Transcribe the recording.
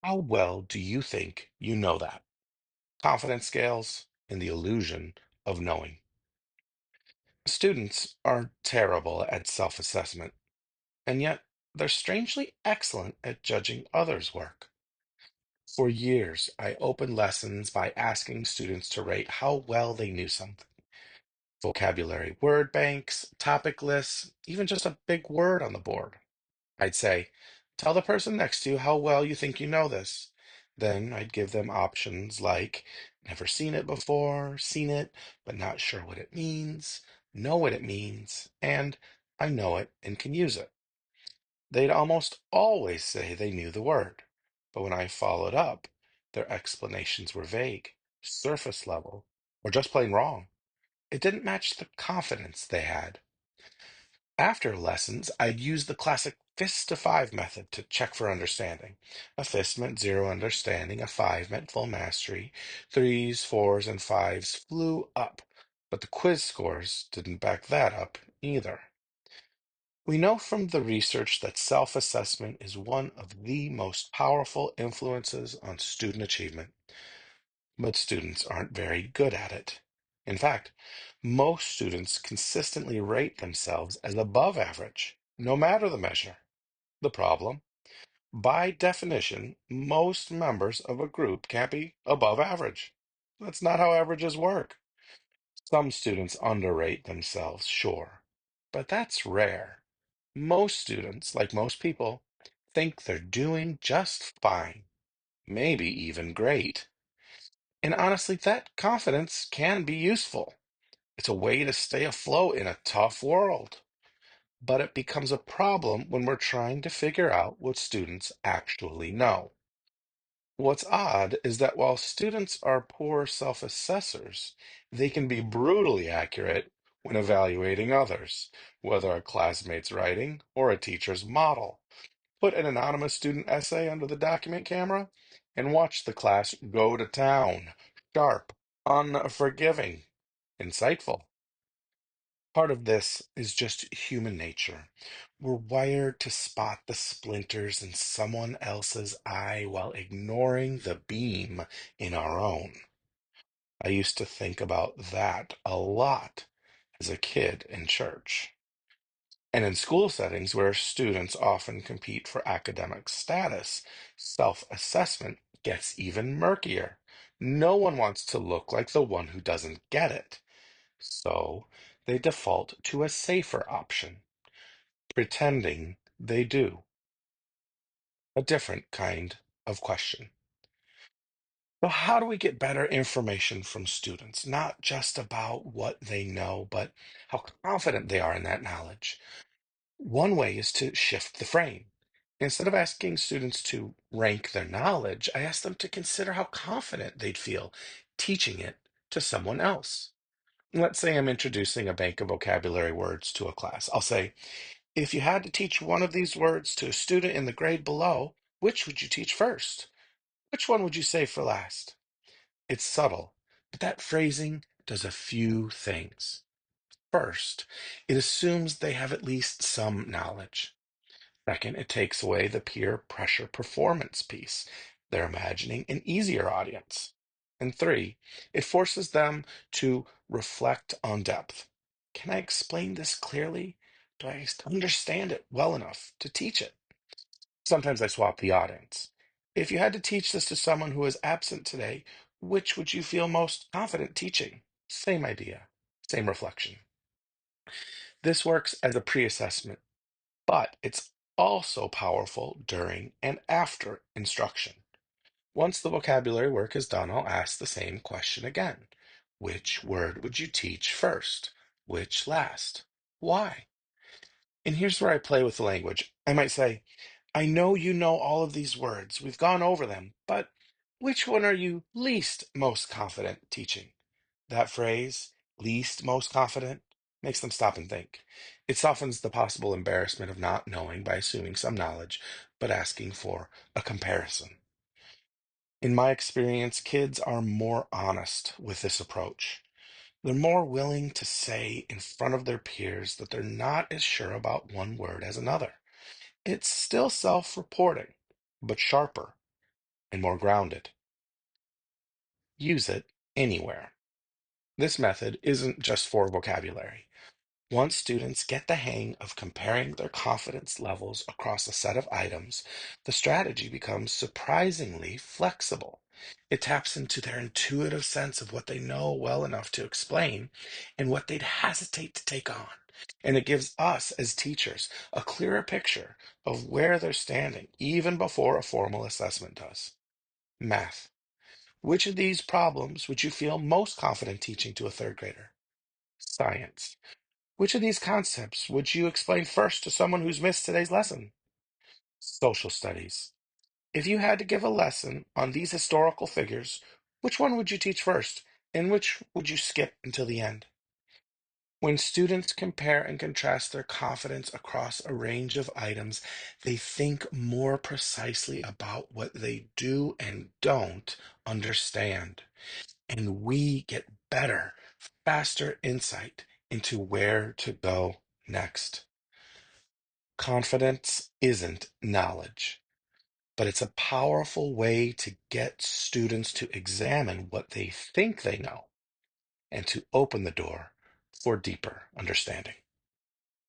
How well do you think you know that? Confidence scales and the illusion of knowing. Students are terrible at self-assessment, and yet they're strangely excellent at judging others' work. For years, I opened lessons by asking students to rate how well they knew something. Vocabulary word banks, topic lists, even just a big word on the board. I'd say, tell the person next to you how well you think you know this. Then I'd give them options like, never seen it before, seen it, but not sure what it means, know what it means, and I know it and can use it. They'd almost always say they knew the word, but when I followed up, their explanations were vague, surface level, or just plain wrong. It didn't match the confidence they had. After lessons, I'd use the classic fist to five method to check for understanding. A fist meant zero understanding, a five meant full mastery. Threes, fours, and fives flew up, but the quiz scores didn't back that up either. We know from the research that self-assessment is one of the most powerful influences on student achievement, but students aren't very good at it. In fact, most students consistently rate themselves as above average, no matter the measure. The problem? By definition, most members of a group can't be above average. That's not how averages work. Some students underrate themselves, sure, but that's rare. Most students, like most people, think they're doing just fine, maybe even great. And honestly, that confidence can be useful. It's a way to stay afloat in a tough world. But it becomes a problem when we're trying to figure out what students actually know. What's odd is that while students are poor self-assessors, they can be brutally accurate when evaluating others, whether a classmate's writing or a teacher's model. Put an anonymous student essay under the document camera and watch the class go to town. Sharp, unforgiving, insightful. Part of this is just human nature. We're wired to spot the splinters in someone else's eye while ignoring the beam in our own. I used to think about that a lot as a kid in church. And in school settings where students often compete for academic status, self-assessment gets even murkier. No one wants to look like the one who doesn't get it. So they default to a safer option, pretending they do. A different kind of question. So, how do we get better information from students? Not just about what they know, but how confident they are in that knowledge. One way is to shift the frame. Instead of asking students to rank their knowledge, I ask them to consider how confident they'd feel teaching it to someone else. Let's say I'm introducing a bank of vocabulary words to a class. I'll say, if you had to teach one of these words to a student in the grade below, which would you teach first? Which one would you save for last? It's subtle, but that phrasing does a few things. First, it assumes they have at least some knowledge. Second, it takes away the peer pressure performance piece. They're imagining an easier audience. And three, it forces them to reflect on depth. Can I explain this clearly? Do I understand it well enough to teach it? Sometimes I swap the audience. If you had to teach this to someone who is absent today, which would you feel most confident teaching? Same idea, same reflection. This works as a pre-assessment, but it's also powerful during and after instruction. Once the vocabulary work is done, I'll ask the same question again. Which word would you teach first? Which last? Why? And here's where I play with the language. I might say, I know you know all of these words. We've gone over them, but which one are you least most confident teaching? That phrase, least most confident, makes them stop and think. It softens the possible embarrassment of not knowing by assuming some knowledge, but asking for a comparison. In my experience, kids are more honest with this approach. They're more willing to say in front of their peers that they're not as sure about one word as another. It's still self-reporting, but sharper. and more grounded. Use it anywhere. This method isn't just for vocabulary. Once students get the hang of comparing their confidence levels across a set of items, the strategy becomes surprisingly flexible. It taps into their intuitive sense of what they know well enough to explain and what they'd hesitate to take on. And it gives us as teachers a clearer picture of where they're standing, even before a formal assessment does. Math. Which of these problems would you feel most confident teaching to a third grader? Science. Which of these concepts would you explain first to someone who's missed today's lesson? Social studies. If you had to give a lesson on these historical figures, which one would you teach first, and which would you skip until the end? When students compare and contrast their confidence across a range of items, they think more precisely about what they do and don't understand. And we get better, faster insight into where to go next. Confidence isn't knowledge, but it's a powerful way to get students to examine what they think they know and to open the door for deeper understanding.